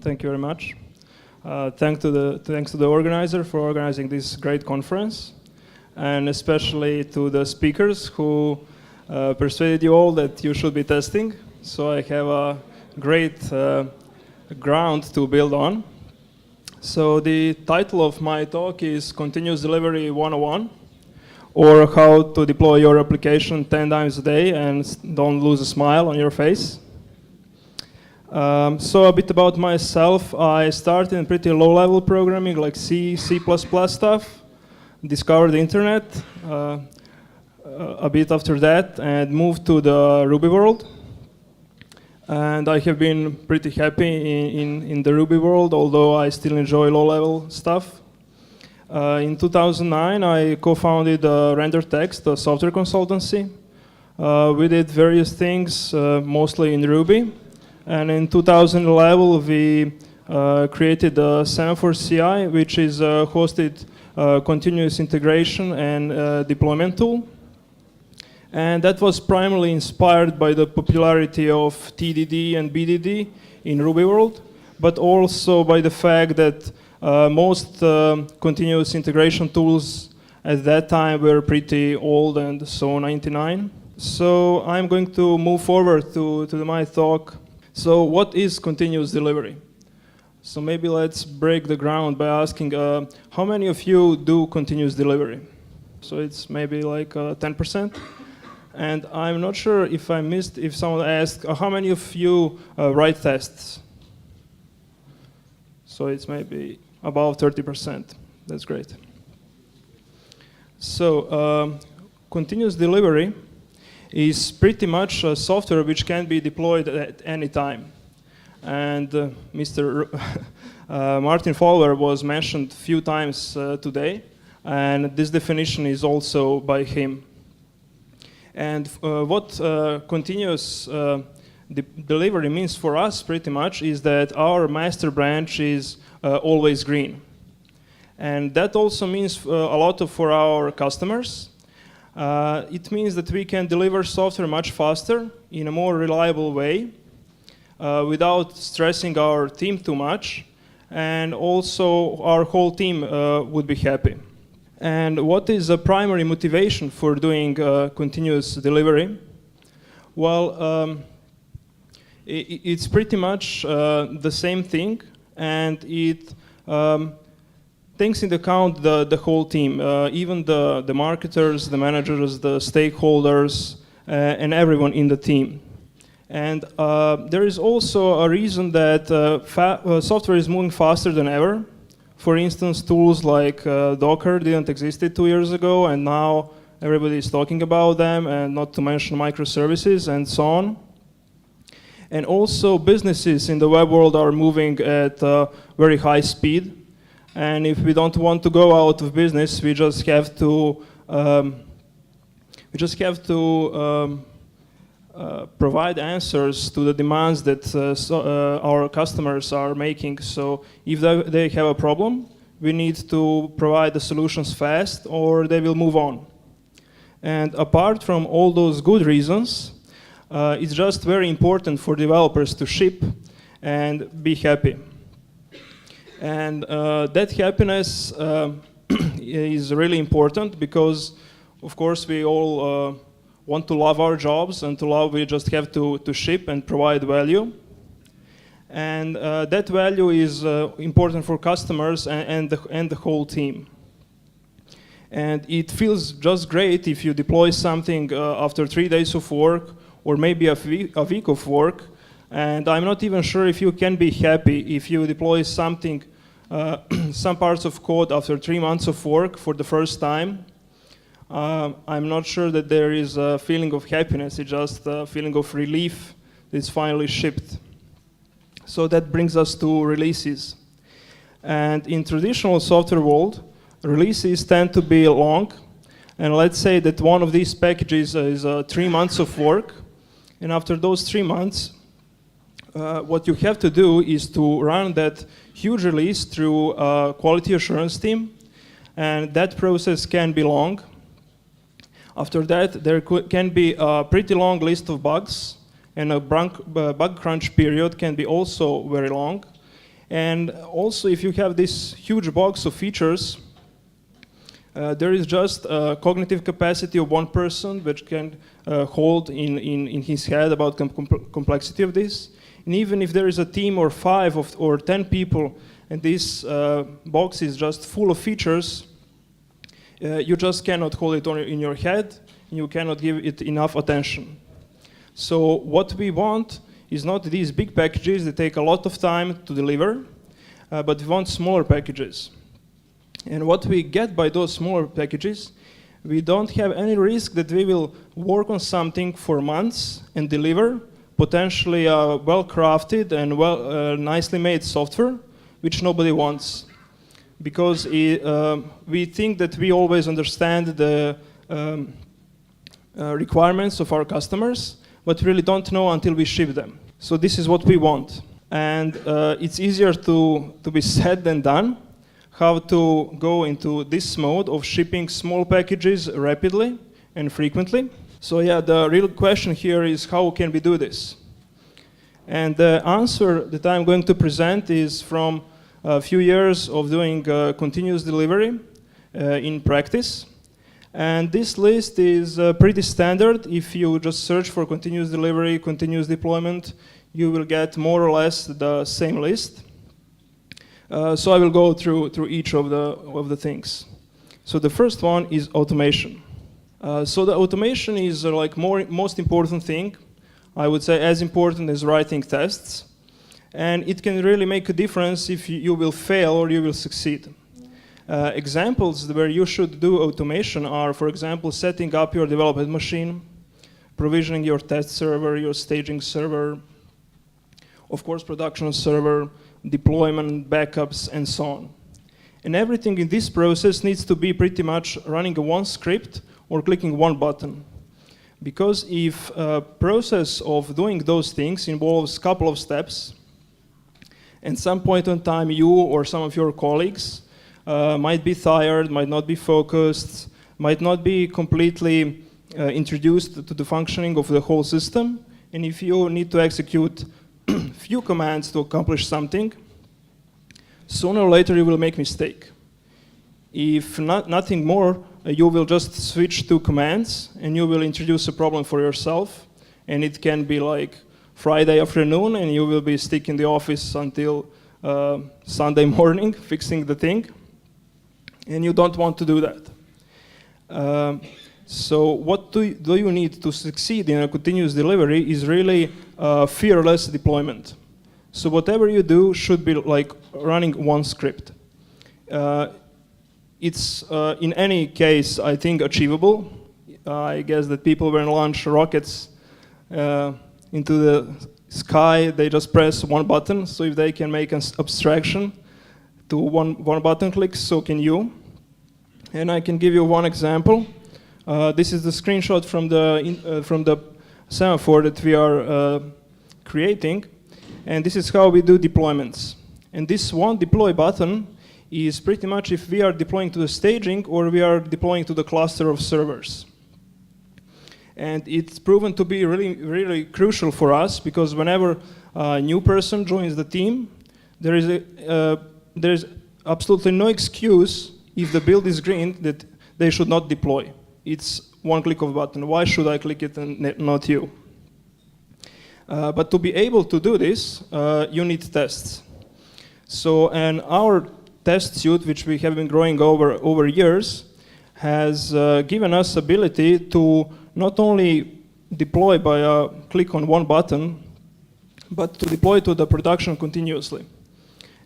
Thank you very much. Thanks to the organizer for organizing this great conference, and especially to the speakers who persuaded you all that you should be testing. So I have a great ground to build on. So the title of my talk is Continuous Delivery 101, or how to deploy your application 10 times a day and don't lose a smile on your face. So a bit about myself. I started in pretty low-level programming, like C, C++ stuff. Discovered the internet a bit after that and moved to the Ruby world. And I have been pretty happy in the Ruby world, although I still enjoy low-level stuff. In 2009, I co-founded Render Text, a software consultancy. We did various things, mostly in Ruby. And in 2011, we created a Semaphore CI, which is a hosted continuous integration and deployment tool. And that was primarily inspired by the popularity of TDD and BDD in Ruby world, but also by the fact that most continuous integration tools at that time were pretty old and so 99. So I'm going to move forward to my talk. So what is continuous delivery? So maybe let's break the ground by asking how many of you do continuous delivery? So it's maybe like 10%. And I'm not sure if I missed, if someone asked, how many of you write tests? So it's maybe about 30%. That's great. So continuous delivery is pretty much a software which can be deployed at any time. And Mr. Martin Fowler was mentioned a few times today, and this definition is also by him. And what continuous delivery means for us pretty much is that our master branch is always green. And that also means a lot for our customers. It means that we can deliver software much faster in a more reliable way without stressing our team too much, and also our whole team would be happy. And what is the primary motivation for doing continuous delivery? Well, it's pretty much the same thing, and it takes into account the whole team, even the marketers, the managers, the stakeholders, and everyone in the team. And there is also a reason that software is moving faster than ever. For instance, tools like Docker didn't exist 2 years ago, and now everybody is talking about them, and not to mention microservices and so on. And also businesses in the web world are moving at very high speed. And if we don't want to go out of business, we just have to provide answers to the demands that our customers are making. So if they have a problem, we need to provide the solutions fast, or they will move on. And apart from all those good reasons, it's just very important for developers to ship and be happy. And that happiness is really important because, of course, we all want to love our jobs, and to love we just have to ship and provide value. And that value is important for customers and the whole team. And it feels just great if you deploy something after 3 days of work, or maybe a week of work. And I'm not even sure if you can be happy if you deploy something, some parts of code after 3 months of work for the first time. I'm not sure that there is a feeling of happiness. It's just a feeling of relief that it's finally shipped. So that brings us to releases. And in traditional software world, releases tend to be long. And let's say that one of these packages is 3 months of work. And after those 3 months, what you have to do is to run that huge release through a quality assurance team. And that process can be long. After that, there can be a pretty long list of bugs, and a bug crunch period can be also very long. And also, if you have this huge box of features, there is just a cognitive capacity of one person which can hold in his head about complexity of this. And even if there is a team or 5 or 10 people, and this box is just full of features, you just cannot hold it in your head, and you cannot give it enough attention. So what we want is not these big packages that take a lot of time to deliver, but we want smaller packages. And what we get by those smaller packages, we don't have any risk that we will work on something for months and deliver potentially a well-crafted and nicely made software, which nobody wants. Because we think that we always understand the requirements of our customers, but really don't know until we ship them. So this is what we want. And it's easier to be said than done, how to go into this mode of shipping small packages rapidly and frequently. So yeah, the real question here is how can we do this? And the answer that I'm going to present is from a few years of doing continuous delivery in practice. And this list is pretty standard. If you just search for continuous delivery, continuous deployment, you will get more or less the same list. So I will go through each of the things. So the first one is automation. So the automation is most important thing. I would say as important as writing tests. And it can really make a difference if you will fail or you will succeed. Examples where you should do automation are, for example, setting up your development machine, provisioning your test server, your staging server, of course, production server, deployment, backups, and so on. And everything in this process needs to be pretty much running one script or clicking one button. Because if a process of doing those things involves a couple of steps, at some point in time you or some of your colleagues might be tired, might not be focused, might not be completely introduced to the functioning of the whole system. And if you need to execute few commands to accomplish something, sooner or later you will make mistake. If nothing more, you will just switch to commands and you will introduce a problem for yourself. And it can be like Friday afternoon and you will be stuck in the office until Sunday morning fixing the thing. And you don't want to do that. So what do you need to succeed in a continuous delivery is really fearless deployment. So whatever you do should be like running one script. It's in any case, I think, achievable. I guess that people when launch rockets into the sky, they just press one button. So if they can make an abstraction to one button click, so can you. And I can give you one example. This is the screenshot from the semaphore that we are creating. And this is how we do deployments. And this one deploy button is pretty much if we are deploying to the staging or we are deploying to the cluster of servers. And it's proven to be really, really crucial for us because whenever a new person joins the team, there is absolutely no excuse if the build is green that they should not deploy. It's one click of a button. Why should I click it and not you? But to be able to do this, you need tests. So, and our test suite, which we have been growing over years, has given us ability to not only deploy by a click on one button, but to deploy to the production continuously.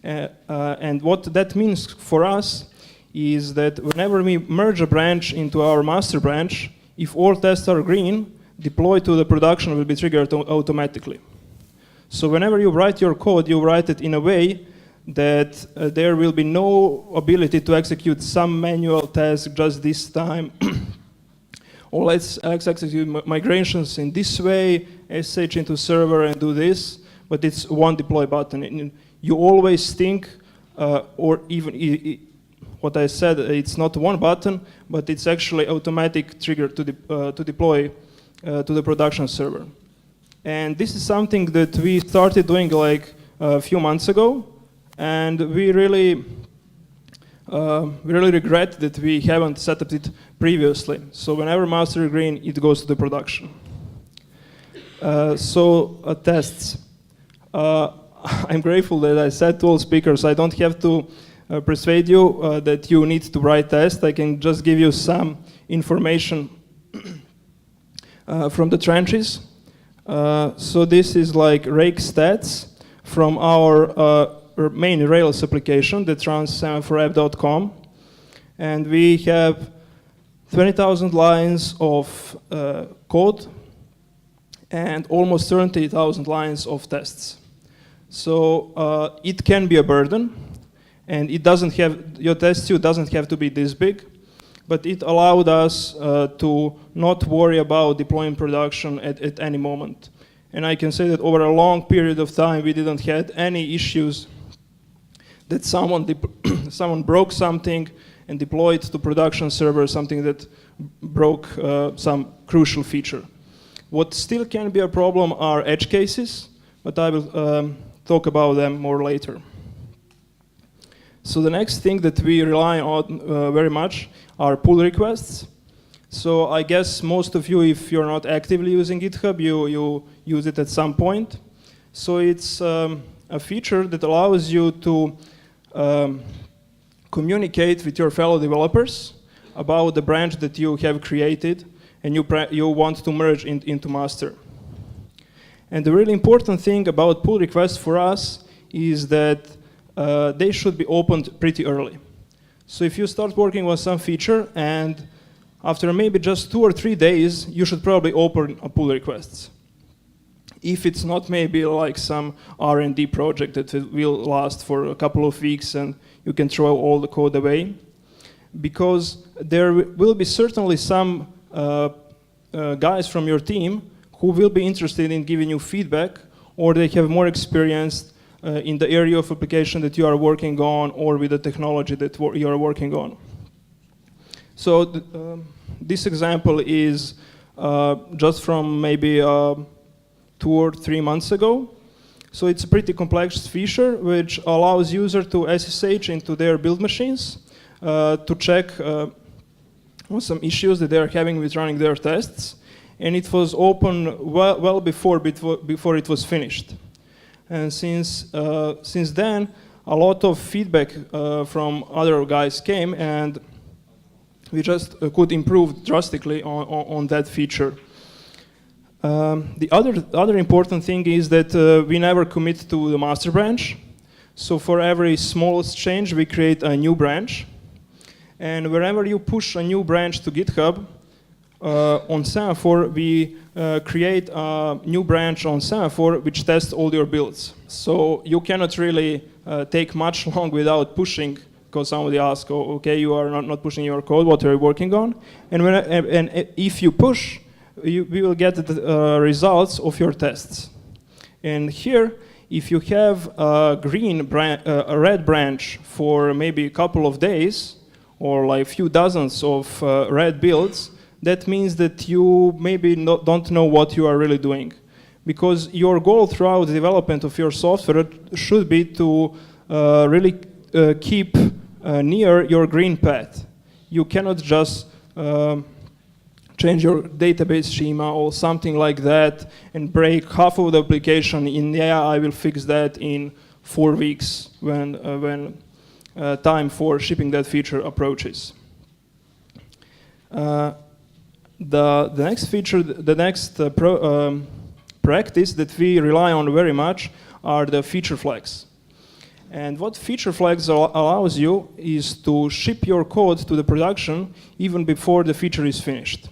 And what that means for us is that whenever we merge a branch into our master branch, if all tests are green, deploy to the production will be triggered automatically. So whenever you write your code, you write it in a way that there will be no ability to execute some manual task just this time. Or let's execute migrations in this way, SH into server and do this, but it's one deploy button. And you always think, or even what I said, it's not one button, but it's actually automatic trigger to deploy to the production server. And this is something that we started doing like a few months ago, And we really regret that we haven't set up it previously. So whenever master is green, it goes to the production. Tests. I'm grateful that I said to all speakers, I don't have to persuade you that you need to write tests. I can just give you some information from the trenches. So this is like rake stats from our main Rails application that runs semaphoreapp.com. And we have 20,000 lines of code and almost 30,000 lines of tests. So it can be a burden, and it doesn't have, your test suite doesn't have to be this big, but it allowed us to not worry about deploying production at any moment. And I can say that over a long period of time, we didn't have any issues that someone broke something and deployed to production server, something that broke some crucial feature. What still can be a problem are edge cases, but I will talk about them more later. So the next thing that we rely on very much are pull requests. So I guess most of you, if you're not actively using GitHub, you use it at some point. So it's a feature that allows you to communicate with your fellow developers about the branch that you have created and you want to merge into master. And the really important thing about pull requests for us is that they should be opened pretty early. So if you start working on some feature and after maybe just 2 or 3 days, you should probably open a pull requests. If it's not maybe like some R&D project that will last for a couple of weeks and you can throw all the code away. Because there will be certainly some guys from your team who will be interested in giving you feedback, or they have more experience in the area of application that you are working on or with the technology that you are working on. So this example is just from maybe 2 or 3 months ago. So it's a pretty complex feature which allows users to SSH into their build machines to check on some issues that they are having with running their tests. And it was open well before it was finished. And since then, a lot of feedback from other guys came, and we just could improve drastically on that feature. The other important thing is that we never commit to the master branch. So for every smallest change, we create a new branch. And wherever you push a new branch to GitHub, on Semaphore, we create a new branch on Semaphore which tests all your builds. So you cannot really take much long without pushing, because somebody asks, oh, okay, you are not pushing your code, what are you working on? And if you push, we will get the results of your tests. And here, if you have a red branch for maybe a couple of days, or like a few dozens of red builds, that means that you maybe don't know what you are really doing. Because your goal throughout the development of your software should be to really keep near your green path. You cannot just change your database schema or something like that and break half of the application in, yeah, I will fix that in 4 weeks when time for shipping that feature approaches. The next feature, the next practice that we rely on very much are the feature flags. And what feature flags allows you is to ship your code to the production even before the feature is finished.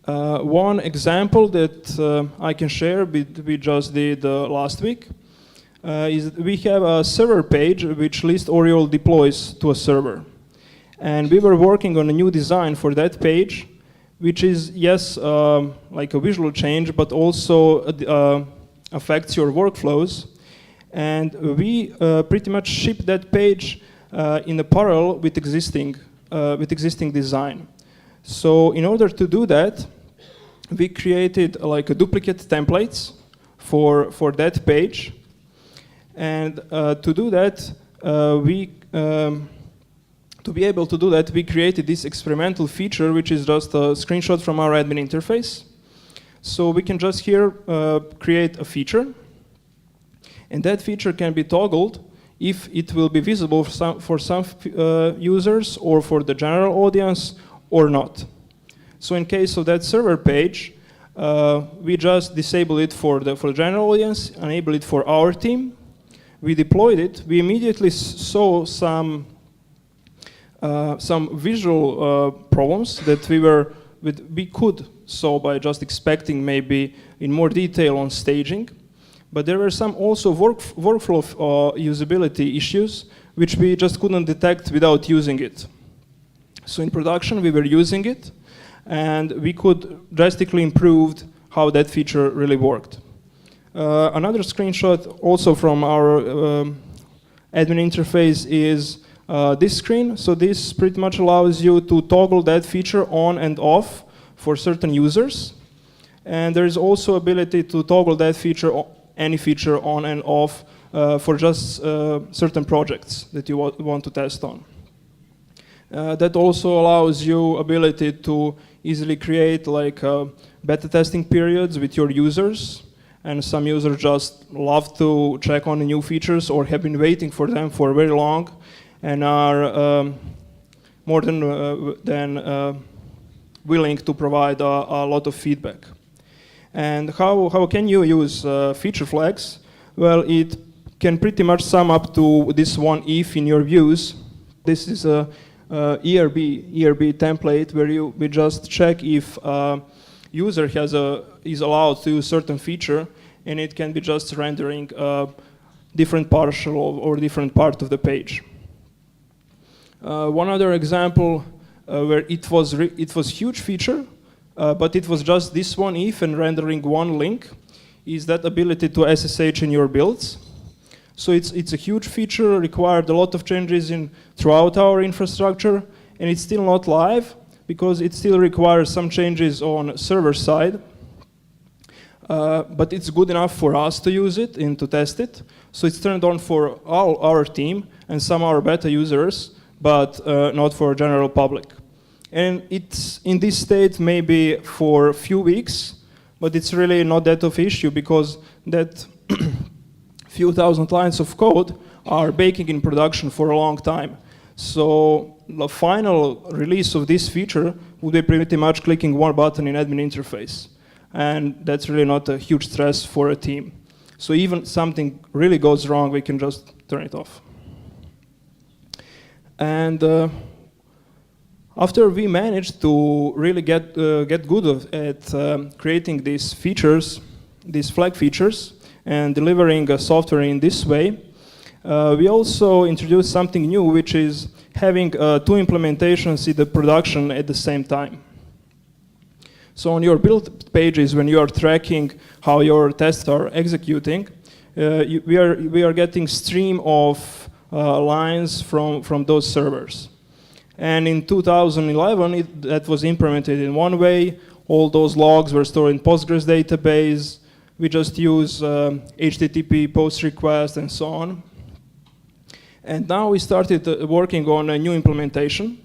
One example that I can share, we just did last week, is we have a server page which lists Oriole deploys to a server. And we were working on a new design for that page, which is, yes, like a visual change, but also affects your workflows. And we pretty much ship that page in a parallel with existing design. So in order to do that, we created like a duplicate templates for that page. And to do that, to be able to do that, we created this experimental feature, which is just a screenshot from our admin interface. So we can just here create a feature, and that feature can be toggled if it will be visible for some users or for the general audience or not. So in case of that server page, we just disable it for the general audience, enable it for our team. We deployed it. We immediately saw some visual problems that we could solve by just expecting maybe in more detail on staging. But there were some also workflow usability issues which we just couldn't detect without using it. So in production we were using it, and we could drastically improve how that feature really worked. Another screenshot also from our admin interface is this screen. So this pretty much allows you to toggle that feature on and off for certain users. And there is also ability to toggle that feature, any feature on and off for just certain projects that you want to test on. That also allows you ability to easily create like beta testing periods with your users. And some users just love to check on the new features or have been waiting for them for very long and are more than willing to provide a lot of feedback. And how can you use feature flags? Well, it can pretty much sum up to this one if in your views. This is a ERB template where we just check if user is allowed to use certain feature, and it can be just rendering different partial or different part of the page. One other example where it was huge feature, but it was just this one if and rendering one link, is that ability to SSH in your builds. So it's a huge feature, required a lot of changes throughout our infrastructure, and it's still not live because it still requires some changes on server side. But it's good enough for us to use it and to test it. So it's turned on for all our team and some our beta users, but not for general public. And it's in this state maybe for a few weeks, but it's really not that of issue because that few thousand lines of code are baking in production for a long time. So the final release of this feature would be pretty much clicking one button in admin interface. And that's really not a huge stress for a team. So even something really goes wrong, we can just turn it off. And after we managed to really get good at creating these features, these flag features, and delivering software in this way, we also introduced something new, which is having two implementations in the production at the same time. So on your build pages, when you are tracking how your tests are executing, we are getting stream of lines from those servers. And in 2011, that was implemented in one way. All those logs were stored in Postgres database. We just use HTTP post request and so on. And now we started working on a new implementation,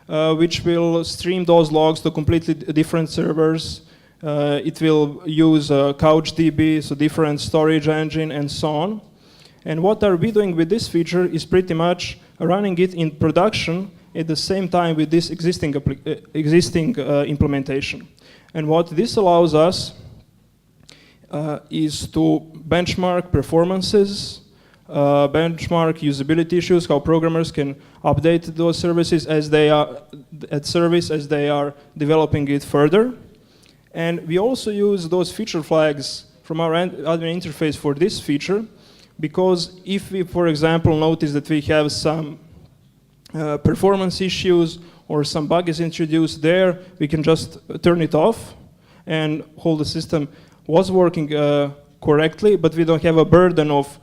which will stream those logs to completely different servers. It will use CouchDB, so different storage engine and so on. And what are we doing with this feature is pretty much running it in production at the same time with this existing implementation. And what this allows us is to benchmark performances, benchmark usability issues, how programmers can update those services as they are developing it further. And we also use those feature flags from our admin interface for this feature, because if we, for example, notice that we have some performance issues or some bug is introduced there, we can just turn it off and hold the system was working correctly, but we don't have a burden of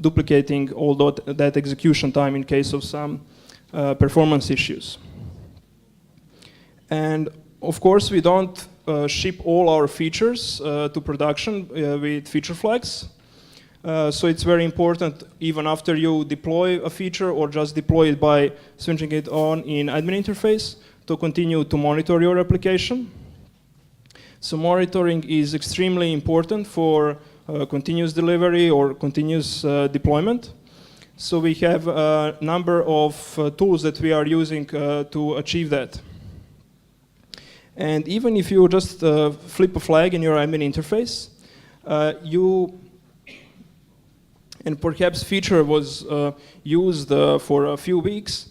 duplicating all that execution time in case of some performance issues. And of course, we don't ship all our features to production with feature flags. So it's very important, even after you deploy a feature or just deploy it by switching it on in admin interface, to continue to monitor your application. So monitoring is extremely important for continuous delivery or continuous deployment. So we have a number of tools that we are using to achieve that. And even if you just flip a flag in your admin interface, and perhaps feature was used for a few weeks,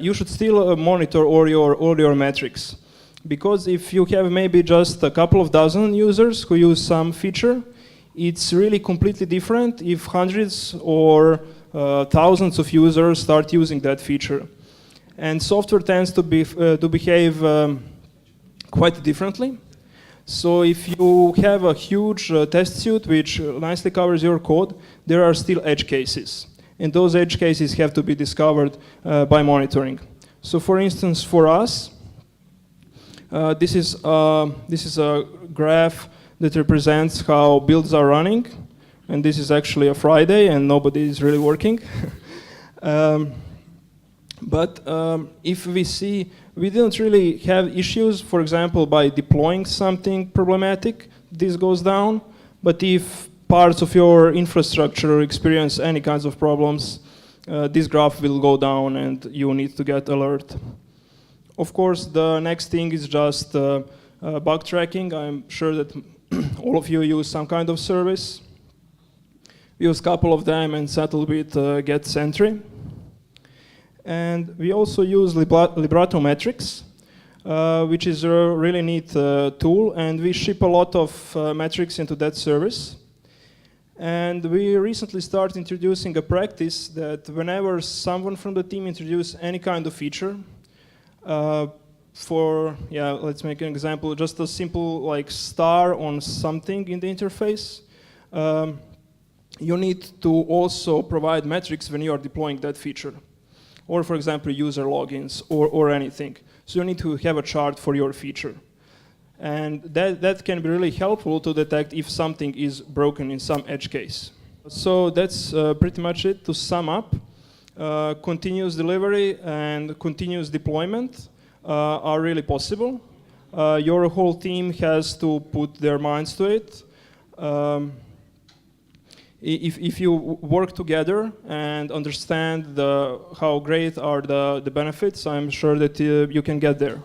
you should still monitor all your metrics. Because if you have maybe just a couple of dozen users who use some feature, it's really completely different if hundreds or thousands of users start using that feature. And software tends to behave quite differently. So if you have a huge test suite which nicely covers your code, there are still edge cases. And those edge cases have to be discovered by monitoring. So for instance, for us, this is a graph that represents how builds are running. And this is actually a Friday and nobody is really working. But if we see, we didn't really have issues, for example, by deploying something problematic, this goes down. But if parts of your infrastructure experience any kinds of problems, this graph will go down and you need to get alert. Of course, the next thing is just bug tracking. I'm sure that all of you use some kind of service. We use a couple of them and settle with getSentry. And we also use Libretto metrics, which is a really neat tool, and we ship a lot of metrics into that service. And we recently started introducing a practice that whenever someone from the team introduces any kind of feature, let's make an example, just a simple like star on something in the interface, you need to also provide metrics when you are deploying that feature. Or for example, user logins or anything. So you need to have a chart for your feature. And that can be really helpful to detect if something is broken in some edge case. So that's pretty much it. To sum up, continuous delivery and continuous deployment are really possible. Your whole team has to put their minds to it. If you work together and understand how great are the benefits, I'm sure that you can get there.